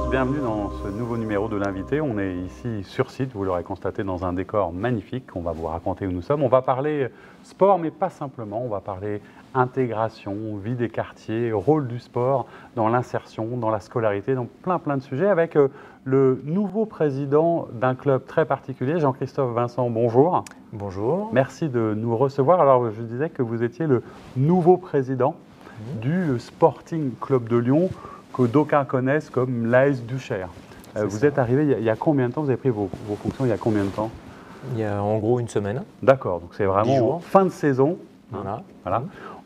tous, bienvenue dans ce nouveau numéro de l'invité. On est ici sur site, vous l'aurez constaté, dans un décor magnifique. On va vous raconter où nous sommes. On va parler sport, mais pas simplement. On va parler intégration, vie des quartiers, rôle du sport dans l'insertion, dans la scolarité, dans plein de sujets avec le nouveau président d'un club très particulier, Jean-Christophe Vincent, bonjour. Bonjour. Merci de nous recevoir. Alors, je disais que vous étiez le nouveau président du Sporting Club de Lyon, que d'aucuns connaissent comme l'AS Duchère. Vous êtes arrivé il y a combien de temps? Vous avez pris vos fonctions il y a combien de temps? Il y a en gros une semaine. D'accord, donc c'est vraiment fin de saison. Voilà.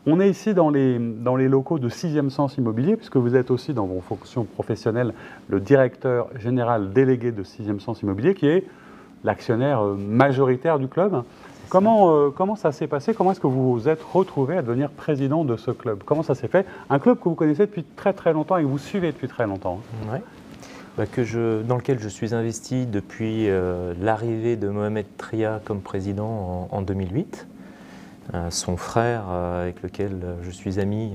On est ici dans les locaux de 6e Sens Immobilier, puisque vous êtes aussi dans vos fonctions professionnelles le directeur général délégué de 6e Sens Immobilier, qui est l'actionnaire majoritaire du club. Comment ça s'est passé? Comment est-ce que vous vous êtes retrouvé à devenir président de ce club? Comment ça s'est fait? Un club que vous connaissez depuis très longtemps et que vous suivez depuis très longtemps. Oui. Dans lequel je suis investi depuis l'arrivée de Mohamed Tria comme président en 2008. Son frère, avec lequel je suis ami,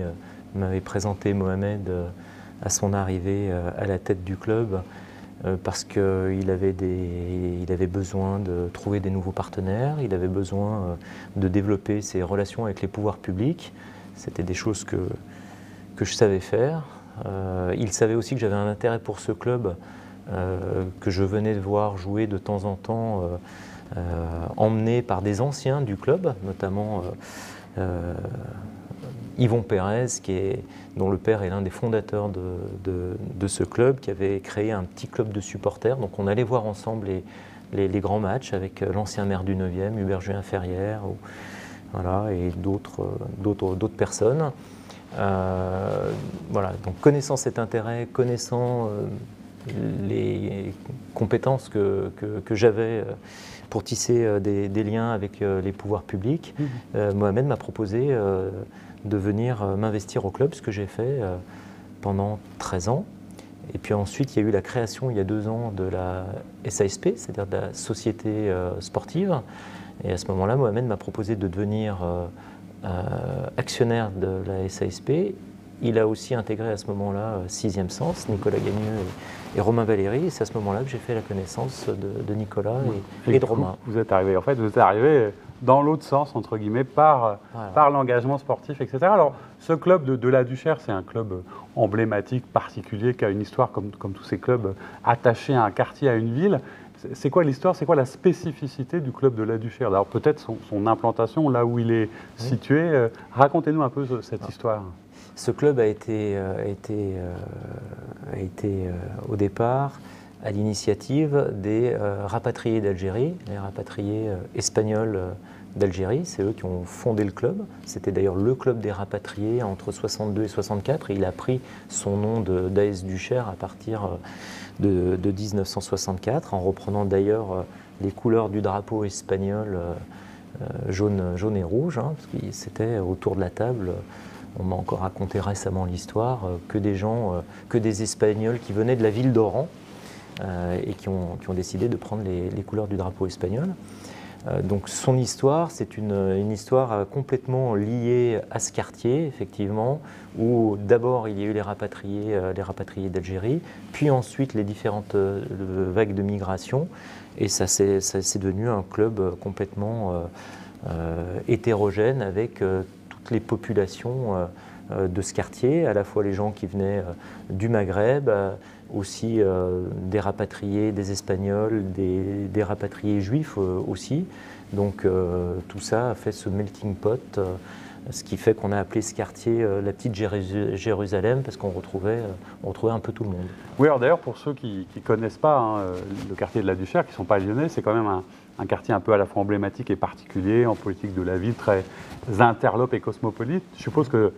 m'avait présenté Mohamed à son arrivée à la tête du club. Parce qu'il avait besoin de trouver des nouveaux partenaires, il avait besoin de développer ses relations avec les pouvoirs publics. C'était des choses que je savais faire. Il savait aussi que j'avais un intérêt pour ce club, que je venais de voir jouer de temps en temps, emmené par des anciens du club, notamment Yvon Pérez, dont le père est l'un des fondateurs de ce club, qui avait créé un petit club de supporters. Donc on allait voir ensemble les grands matchs avec l'ancien maire du 9e, Hubert Julien Ferrière, et d'autres personnes. Donc connaissant cet intérêt, connaissant les compétences que j'avais pour tisser des liens avec les pouvoirs publics, Mohamed m'a proposé de venir m'investir au club, ce que j'ai fait pendant 13 ans. Et puis ensuite, il y a eu la création, il y a 2 ans, de la SASP, c'est-à-dire de la société sportive. Et à ce moment-là, Mohamed m'a proposé de devenir actionnaire de la SASP. Il a aussi intégré à ce moment-là 6e Sens, Nicolas Gagneux et Romain Valéry. Et c'est à ce moment-là que j'ai fait la connaissance de Nicolas et de Romain. Vous êtes arrivé dans l'autre sens, entre guillemets, par l'engagement sportif, etc. Alors, ce club de la Duchère, c'est un club emblématique, particulier, qui a une histoire comme tous ces clubs attachés à un quartier, à une ville. C'est quoi l'histoire, c'est quoi la spécificité du club de la Duchère? Alors, peut-être son implantation, là où il est situé. Racontez-nous un peu cette histoire. Ce club a été au départ à l'initiative des rapatriés d'Algérie, les rapatriés espagnols d'Algérie. C'est eux qui ont fondé le club. C'était d'ailleurs le club des rapatriés entre 62 et 64. Et il a pris son nom d'AS Duchère à partir de 1964, en reprenant d'ailleurs les couleurs du drapeau espagnol jaune et rouge. Parce que c'était autour de la table. On m'a encore raconté récemment l'histoire que des Espagnols qui venaient de la ville d'Oran et qui ont décidé de prendre les couleurs du drapeau espagnol. Donc son histoire, c'est une histoire complètement liée à ce quartier, effectivement, où d'abord il y a eu les rapatriés d'Algérie, puis ensuite les différentes vagues de migration, et ça c'est devenu un club complètement hétérogène avec toutes les populations de ce quartier, à la fois les gens qui venaient du Maghreb, aussi des rapatriés, des Espagnols, des rapatriés juifs aussi. Donc tout ça a fait ce melting pot, ce qui fait qu'on a appelé ce quartier la petite Jérusalem, parce qu'on retrouvait un peu tout le monde. Oui, alors d'ailleurs, pour ceux qui ne connaissent pas le quartier de la Duchère, qui ne sont pas lyonnais, c'est quand même un quartier un peu à la fois emblématique et particulier en politique de la ville, très interlope et cosmopolite. Je suppose que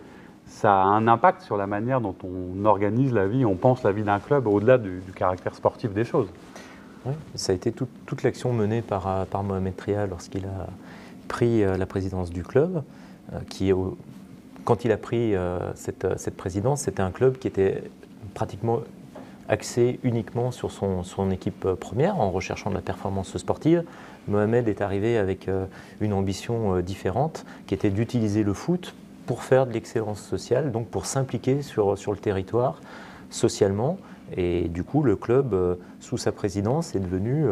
ça a un impact sur la manière dont on organise la vie, on pense la vie d'un club, au-delà du caractère sportif des choses. Oui, ça a été toute l'action menée par Mohamed Tria lorsqu'il a pris la présidence du club, quand il a pris cette présidence, c'était un club qui était pratiquement axé uniquement sur son équipe première, en recherchant de la performance sportive. Mohamed est arrivé avec une ambition différente, qui était d'utiliser le foot pour faire de l'excellence sociale, donc pour s'impliquer sur le territoire socialement, Et du coup, le club, sous sa présidence, est devenu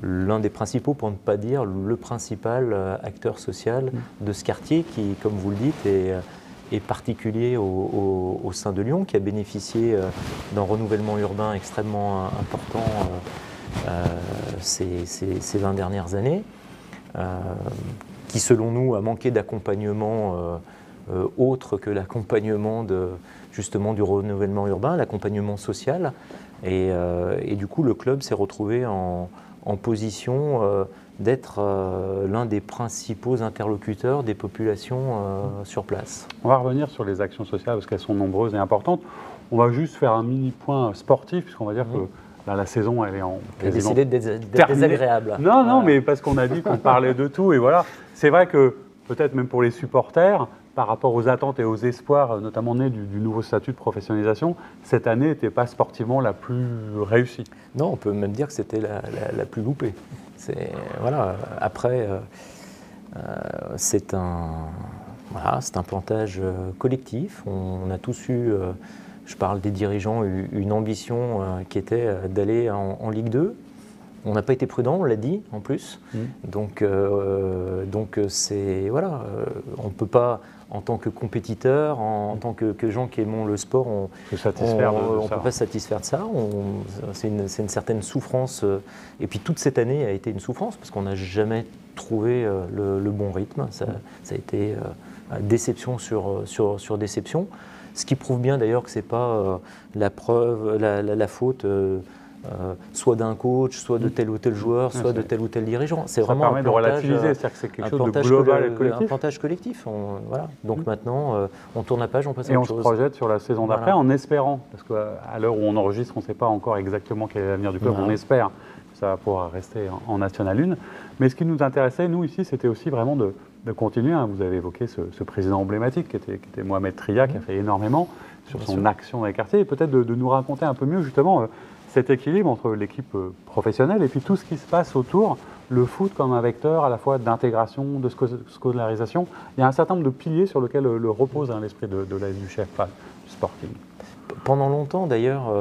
l'un des principaux, pour ne pas dire le principal acteur social de ce quartier qui, comme vous le dites, est particulier au sein de Lyon, qui a bénéficié d'un renouvellement urbain extrêmement important ces 20 dernières années, qui selon nous a manqué d'accompagnement autre que l'accompagnement justement du renouvellement urbain, l'accompagnement social. Et du coup, le club s'est retrouvé en position d'être l'un des principaux interlocuteurs des populations sur place. On va revenir sur les actions sociales parce qu'elles sont nombreuses et importantes. On va juste faire un mini point sportif, puisqu'on va dire que là, la saison, elle est en quasiment décidé d'être désagréable. Non, non, mais parce qu'on a dit qu'on parlait de tout. Et voilà, c'est vrai que peut-être même pour les supporters, par rapport aux attentes et aux espoirs, notamment nés du nouveau statut de professionnalisation, cette année n'était pas sportivement la plus réussie. Non, on peut même dire que c'était la plus loupée. Voilà, après, c'est un plantage collectif. On a tous eu, je parle des dirigeants, une ambition qui était d'aller en Ligue 2. On n'a pas été prudent, on l'a dit en plus. Donc c'est voilà, on ne peut pas, en tant que compétiteur, en tant que gens qui aimons le sport, on ne peut pas se satisfaire de ça. C'est une certaine souffrance. Et puis toute cette année a été une souffrance parce qu'on n'a jamais trouvé le bon rythme. Ça a été déception sur déception. Ce qui prouve bien d'ailleurs que ce n'est pas la faute soit d'un coach, soit de tel ou tel joueur, soit de tel ou tel dirigeant. C'est vraiment permet de relativiser, c'est-à-dire que c'est quelque chose de global et collectif. Un plantage collectif. Voilà. Donc maintenant, on tourne la page, on passe à et autre chose. Et on se projette sur la saison d'après en espérant, parce qu'à l'heure où on enregistre, on ne sait pas encore exactement quel est l'avenir du club, on espère que ça va pouvoir rester en National 1. Mais ce qui nous intéressait, nous ici, c'était aussi vraiment de continuer. Vous avez évoqué ce président emblématique qui était Mohamed Tria, qui a fait énormément sur son action dans les quartiers, et peut-être de nous raconter un peu mieux justement cet équilibre entre l'équipe professionnelle et puis tout ce qui se passe autour, le foot comme un vecteur à la fois d'intégration, de scolarisation. Il y a un certain nombre de piliers sur lesquels repose l'esprit de l'AS du chef, du Sporting. Pendant longtemps d'ailleurs,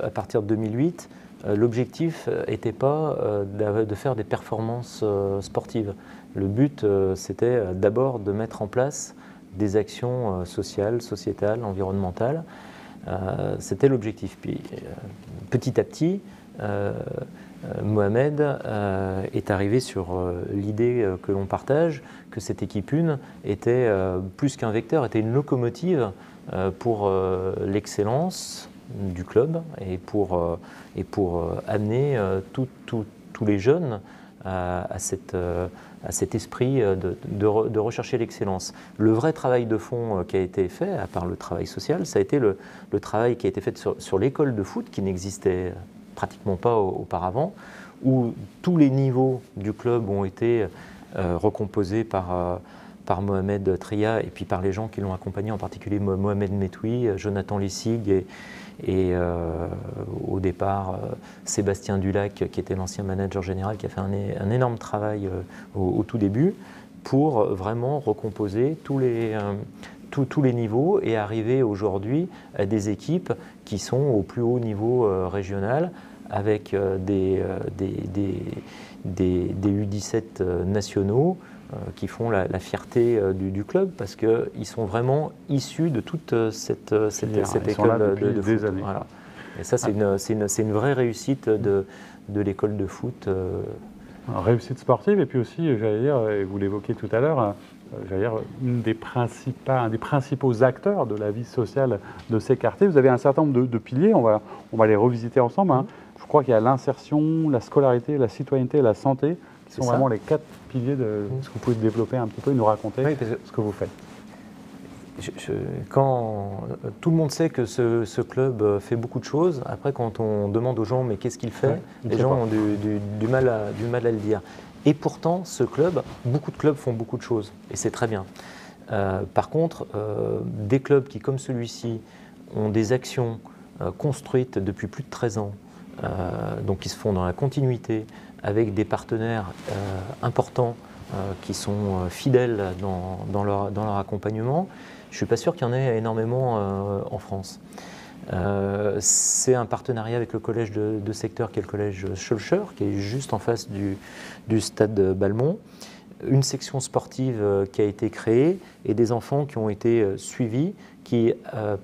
à partir de 2008, l'objectif n'était pas de faire des performances sportives. Le but, c'était d'abord de mettre en place des actions sociales, sociétales, environnementales. C'était l'objectif. Puis petit à petit, Mohamed est arrivé sur l'idée que l'on partage, que cette équipe 1 était plus qu'un vecteur, était une locomotive pour l'excellence du club et pour amener tous les jeunes à cet esprit de rechercher l'excellence. Le vrai travail de fond qui a été fait, à part le travail social, ça a été le travail qui a été fait sur l'école de foot, qui n'existait pratiquement pas auparavant, où tous les niveaux du club ont été recomposés par Mohamed Tria et puis par les gens qui l'ont accompagné, en particulier Mohamed Metoui, Jonathan Lessig et au départ Sébastien Dulac, qui était l'ancien manager général, qui a fait un énorme travail au tout début pour vraiment recomposer tous les niveaux et arriver aujourd'hui à des équipes qui sont au plus haut niveau régional avec des U17 nationaux qui font la fierté du club parce qu'ils sont vraiment issus de toute cette école de foot. Voilà. Et ça, c'est une vraie réussite de l'école de foot. Réussite sportive et puis aussi, j'allais dire, et vous l'évoquiez tout à l'heure, un des principaux acteurs de la vie sociale de ces quartiers. Vous avez un certain nombre de piliers, on va les revisiter ensemble. Je crois qu'il y a l'insertion, la scolarité, la citoyenneté et la santé qui sont vraiment les 4 piliers de ce que vous pouvez développer un petit peu et nous raconter ce que vous faites. Quand tout le monde sait que ce club fait beaucoup de choses, après quand on demande aux gens mais qu'est-ce qu'il fait, les gens ont du mal à le dire. Et pourtant, ce club, beaucoup de clubs font beaucoup de choses et c'est très bien. Par contre, des clubs qui, comme celui-ci, ont des actions construites depuis plus de 13 ans, donc qui se font dans la continuité, avec des partenaires importants qui sont fidèles dans leur accompagnement, je ne suis pas sûr qu'il y en ait énormément en France. C'est un partenariat avec le collège de secteur qui est le collège Schœlcher, qui est juste en face du stade Balmont. Une section sportive qui a été créée et des enfants qui ont été suivis, qui,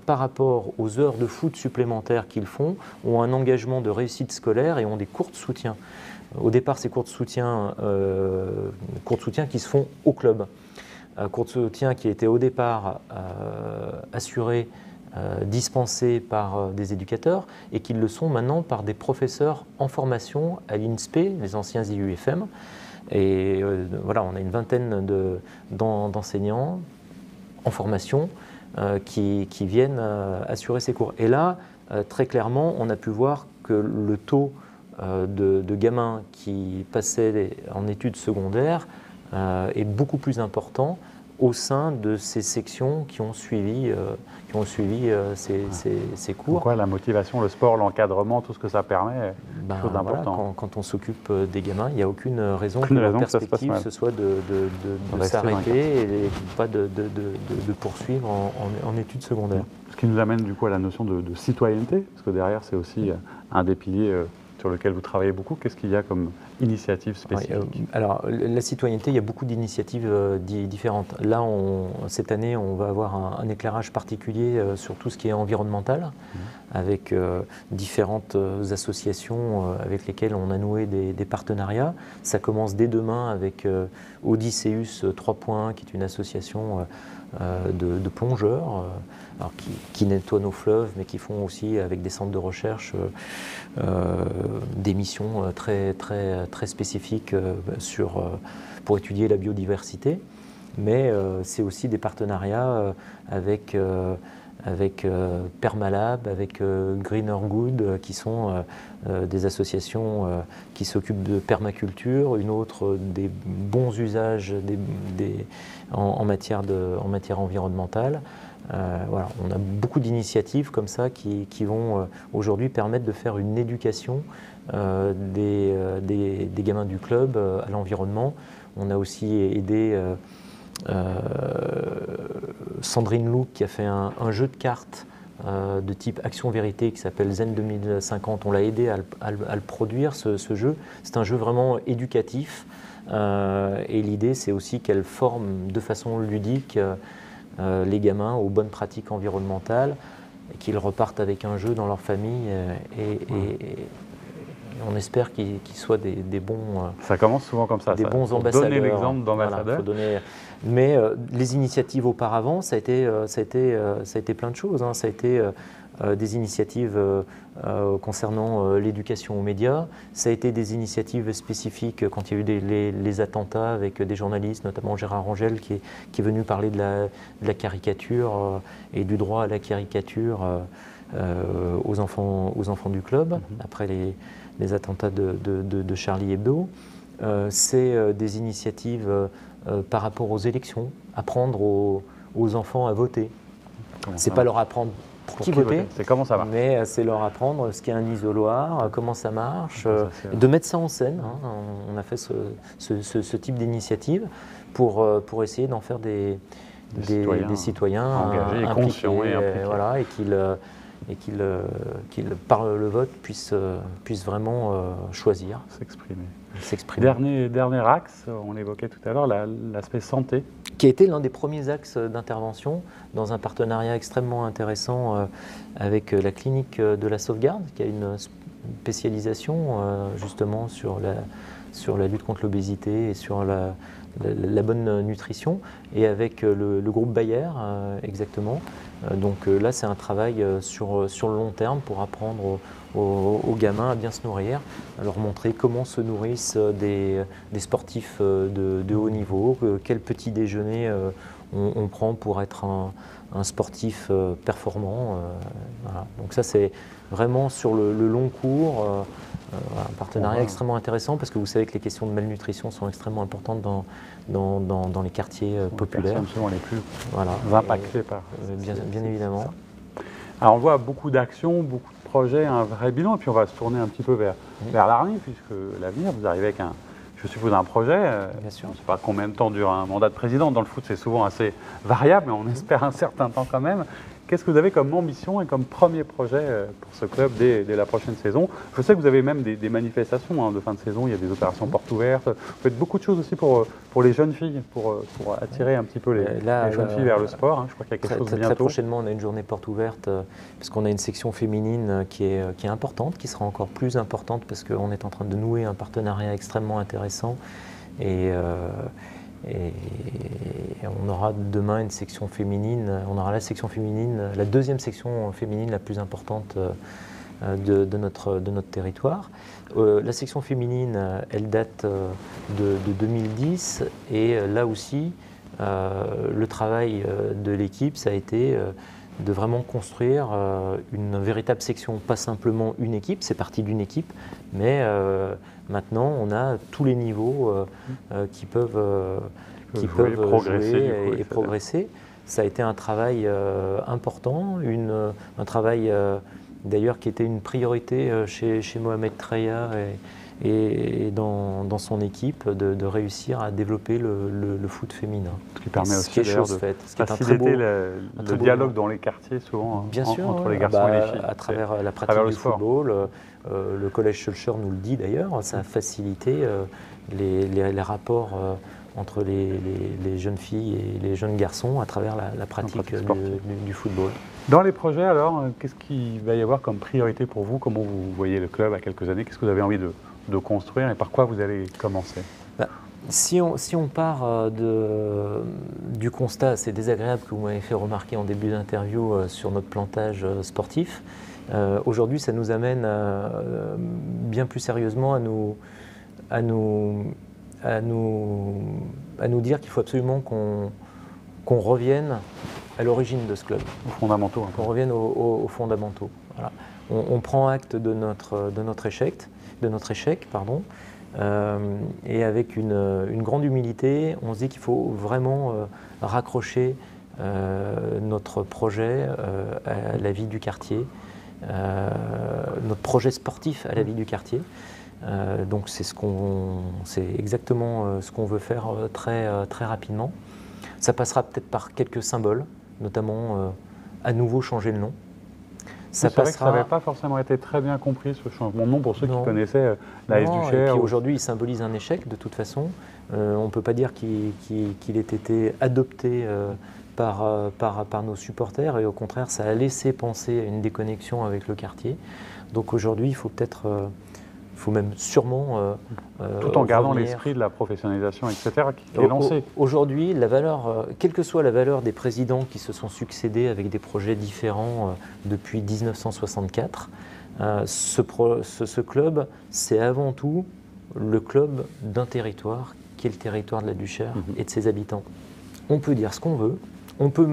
par rapport aux heures de foot supplémentaires qu'ils font, ont un engagement de réussite scolaire et ont des cours de soutien. Au départ, ces cours de soutien qui se font au club. Cours de soutien qui étaient au départ assurés, dispensés par des éducateurs et qui le sont maintenant par des professeurs en formation à l'INSPE, les anciens IUFM. Et voilà, on a une vingtaine d'enseignants en formation qui viennent assurer ces cours. Et là, très clairement, on a pu voir que le taux de gamins qui passaient en études secondaires est beaucoup plus important au sein de ces sections qui ont suivi ces cours. Pourquoi la motivation, le sport, l'encadrement, tout ce que ça permet, quelque chose d'important. Voilà, quand on s'occupe des gamins, il n'y a aucune raison que la perspective ce soit de s'arrêter et pas de poursuivre en études secondaires. Ce qui nous amène du coup à la notion de citoyenneté, parce que derrière c'est aussi un des piliers sur lequel vous travaillez beaucoup. Qu'est-ce qu'il y a comme initiative spécifique? Alors, la citoyenneté, il y a beaucoup d'initiatives différentes. Là, cette année, on va avoir un éclairage particulier sur tout ce qui est environnemental, avec différentes associations avec lesquelles on a noué des partenariats. Ça commence dès demain avec Odysseus 3 Points, qui est une association de plongeurs alors qui nettoient nos fleuves, mais qui font aussi avec des centres de recherche des missions très spécifiques pour étudier la biodiversité. Mais c'est aussi des partenariats avec Permalab, avec Greener Good, qui sont des associations qui s'occupent de permaculture, une autre des bons usages en matière environnementale. Voilà, on a beaucoup d'initiatives comme ça qui vont aujourd'hui permettre de faire une éducation des gamins du club à l'environnement. On a aussi aidé Sandrine Louk qui a fait un jeu de cartes de type Action-Vérité qui s'appelle Zen 2050. On l'a aidé à le produire, ce jeu. C'est un jeu vraiment éducatif et l'idée c'est aussi qu'elle forme de façon ludique les gamins aux bonnes pratiques environnementales et qu'ils repartent avec un jeu dans leur famille et on espère qu'ils soient des bons. Ça commence souvent comme ça. Des bons ambassadeurs. Donner l'exemple d'ambassadeur. Voilà, mais les initiatives auparavant, ça a été plein de choses. Ça a été des initiatives concernant l'éducation aux médias. Ça a été des initiatives spécifiques quand il y a eu les attentats avec des journalistes, notamment Gérard Rangel qui est venu parler de la caricature et du droit à la caricature aux enfants du club après les attentats de Charlie Hebdo. C'est des initiatives par rapport aux élections, apprendre aux enfants à voter. C'est pas leur apprendre pour qui voter, c'est comment ça marche. Mais c'est leur apprendre ce qu'est un isoloir, comment ça marche, de mettre ça en scène. On a fait ce type d'initiative pour essayer d'en faire des citoyens engagés, impliqués, conscients et impliqués. Voilà, et qu'ils par le vote puissent vraiment choisir. S'exprimer. Dernier axe, on l'évoquait tout à l'heure, l'aspect santé. Qui a été l'un des premiers axes d'intervention dans un partenariat extrêmement intéressant avec la clinique de la Sauvegarde, qui a une spécialisation justement sur la lutte contre l'obésité et sur la bonne nutrition, et avec le groupe Bayer exactement. Donc là, c'est un travail sur le long terme pour apprendre aux gamins à bien se nourrir, à leur montrer comment se nourrissent des sportifs de haut niveau, quel petit déjeuner on prend pour être un sportif performant. Voilà. Donc ça, c'est vraiment sur le long cours, un partenariat extrêmement intéressant, parce que vous savez que les questions de malnutrition sont extrêmement importantes dans les quartiers populaires. Les personnes les plus impactées par bien évidemment. Alors on voit beaucoup d'actions, beaucoup de projets, un vrai bilan, et puis on va se tourner un petit peu vers l'avenir, puisque l'avenir, vous arrivez avec je suppose un projet. Bien sûr. On ne sait pas combien de temps dure un mandat de président. Dans le foot, c'est souvent assez variable, mais on espère un certain temps quand même. Qu'est-ce que vous avez comme ambition et comme premier projet pour ce club dès la prochaine saison? Je sais que vous avez même des manifestations de fin de saison, il y a des opérations portes ouvertes. Vous faites beaucoup de choses aussi pour les jeunes filles, pour attirer un petit peu les jeunes filles vers le sport. Je crois qu'il y a quelque chose bientôt. Très prochainement, on a une journée porte ouverte, puisqu'on a une section féminine qui est importante, qui sera encore plus importante, parce qu'on est en train de nouer un partenariat extrêmement intéressant. Et on aura demain une section féminine, on aura la section féminine, la deuxième section féminine la plus importante de notre territoire. La section féminine, elle date de 2010 et là aussi, le travail de l'équipe, ça a été de vraiment construire une véritable section, pas simplement une équipe, c'est parti d'une équipe, mais maintenant on a tous les niveaux qui peuvent progresser. Ça a été un travail important, un travail d'ailleurs qui était une priorité chez Mohamed Treya et dans son équipe de réussir à développer le foot féminin. Ce qui permet aussi de faciliter le dialogue dans les quartiers souvent entre les garçons et les filles. À travers la pratique du football, le collège Schulcher nous le dit d'ailleurs, ça a facilité les rapports entre les jeunes filles et les jeunes garçons à travers la pratique du football. Dans les projets alors, qu'est-ce qu'il va y avoir comme priorité pour vous? Comment vous voyez le club à quelques années? Qu'est-ce que vous avez envie de construire et par quoi vous allez commencer? Si on part du constat assez désagréable que vous m'avez fait remarquer en début d'interview sur notre plantage sportif, aujourd'hui ça nous amène bien plus sérieusement à nous dire qu'il faut absolument qu'on revienne à l'origine de ce club. Aux fondamentaux. Qu'on revienne aux fondamentaux. Voilà. On prend acte de notre échec, et avec une grande humilité, on se dit qu'il faut vraiment raccrocher notre projet à la vie du quartier, notre projet sportif à la vie du quartier. Donc c'est exactement ce qu'on veut faire très rapidement. Ça passera peut-être par quelques symboles, notamment à nouveau changer le nom. C'est vrai que ça n'avait pas forcément été très bien compris ce changement de nom pour ceux qui connaissaient l'AS Duchère. Et puis aujourd'hui, il symbolise un échec de toute façon. On ne peut pas dire qu'il ait été adopté par nos supporters et au contraire, ça a laissé penser à une déconnexion avec le quartier. Donc aujourd'hui, il faut peut-être... Il faut même sûrement... tout en gardant l'esprit de la professionnalisation, etc., qui est lancé. Aujourd'hui, la valeur, quelle que soit la valeur des présidents qui se sont succédés avec des projets différents depuis 1964, ce club, c'est avant tout le club d'un territoire, qui est le territoire de la Duchère et de ses habitants. On peut dire ce qu'on veut, on peut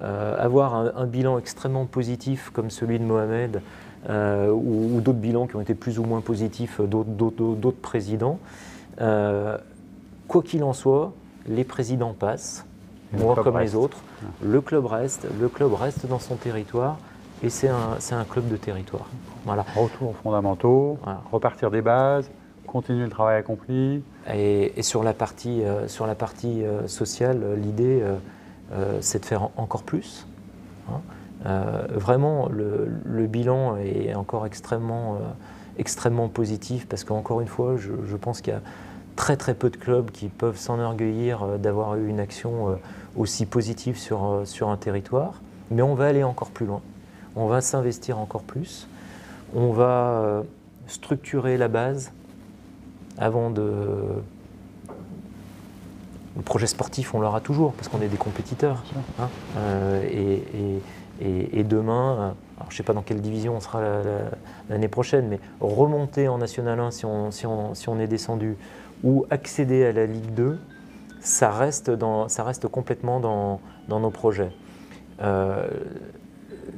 avoir un bilan extrêmement positif comme celui de Mohamed, ou d'autres bilans qui ont été plus ou moins positifs d'autres présidents. Quoi qu'il en soit, les présidents passent, moi comme les autres, le club reste dans son territoire et c'est un club de territoire. Voilà. Retour aux fondamentaux, repartir des bases, continuer le travail accompli. Et sur la partie sociale, l'idée c'est de faire encore plus. Vraiment, le bilan est encore extrêmement positif parce qu'encore une fois, je pense qu'il y a très peu de clubs qui peuvent s'enorgueillir d'avoir eu une action aussi positive sur un territoire. Mais on va aller encore plus loin, on va s'investir encore plus, on va structurer la base avant de... Le projet sportif, on l'aura toujours parce qu'on est des compétiteurs. Et demain, alors je ne sais pas dans quelle division on sera l'année prochaine, mais remonter en National 1 si on est descendu ou accéder à la Ligue 2, ça reste complètement dans nos projets.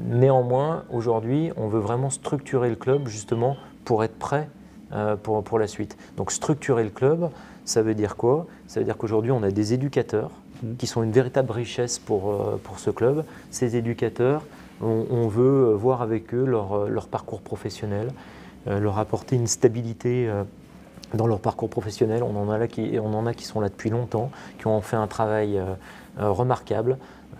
Néanmoins, aujourd'hui, on veut vraiment structurer le club justement pour être prêt pour la suite. Donc structurer le club, ça veut dire quoi? Ça veut dire qu'aujourd'hui, on a des éducateurs qui sont une véritable richesse pour ce club. Ces éducateurs, on veut voir avec eux leur parcours professionnel, leur apporter une stabilité dans leur parcours professionnel. On en a qui sont là depuis longtemps, qui ont fait un travail remarquable.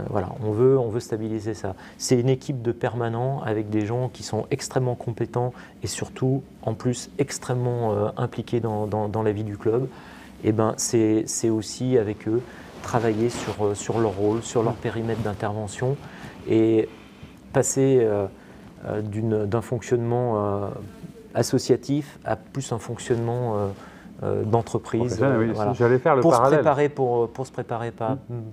Voilà, on veut stabiliser ça. C'est une équipe de permanents avec des gens qui sont extrêmement compétents et surtout, en plus, extrêmement impliqués dans la vie du club. Et ben, c'est aussi avec eux travailler sur leur rôle, sur leur périmètre d'intervention et passer d'un fonctionnement associatif à plus un fonctionnement d'entreprise. Oui, voilà. J'allais faire le parallèle. Pour se préparer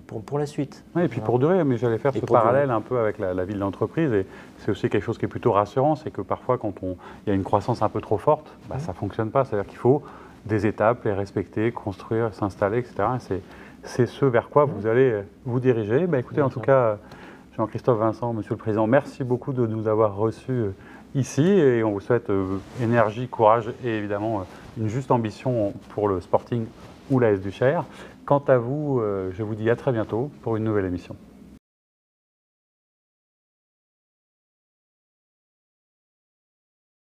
pour la suite. Oui, et puis pour durer, mais j'allais faire ce parallèle un peu avec la vie de l'entreprise. Et c'est aussi quelque chose qui est plutôt rassurant, c'est que parfois, quand il y a une croissance un peu trop forte, ça ne fonctionne pas. C'est-à-dire qu'il faut des étapes, les respecter, construire, s'installer, etc. C'est ce vers quoi vous allez vous diriger. Écoutez, en tout cas, Jean-Christophe Vincent, Monsieur le Président, merci beaucoup de nous avoir reçus ici et on vous souhaite énergie, courage et évidemment une juste ambition pour le Sporting ou l'AS Duchère. Quant à vous, je vous dis à très bientôt pour une nouvelle émission.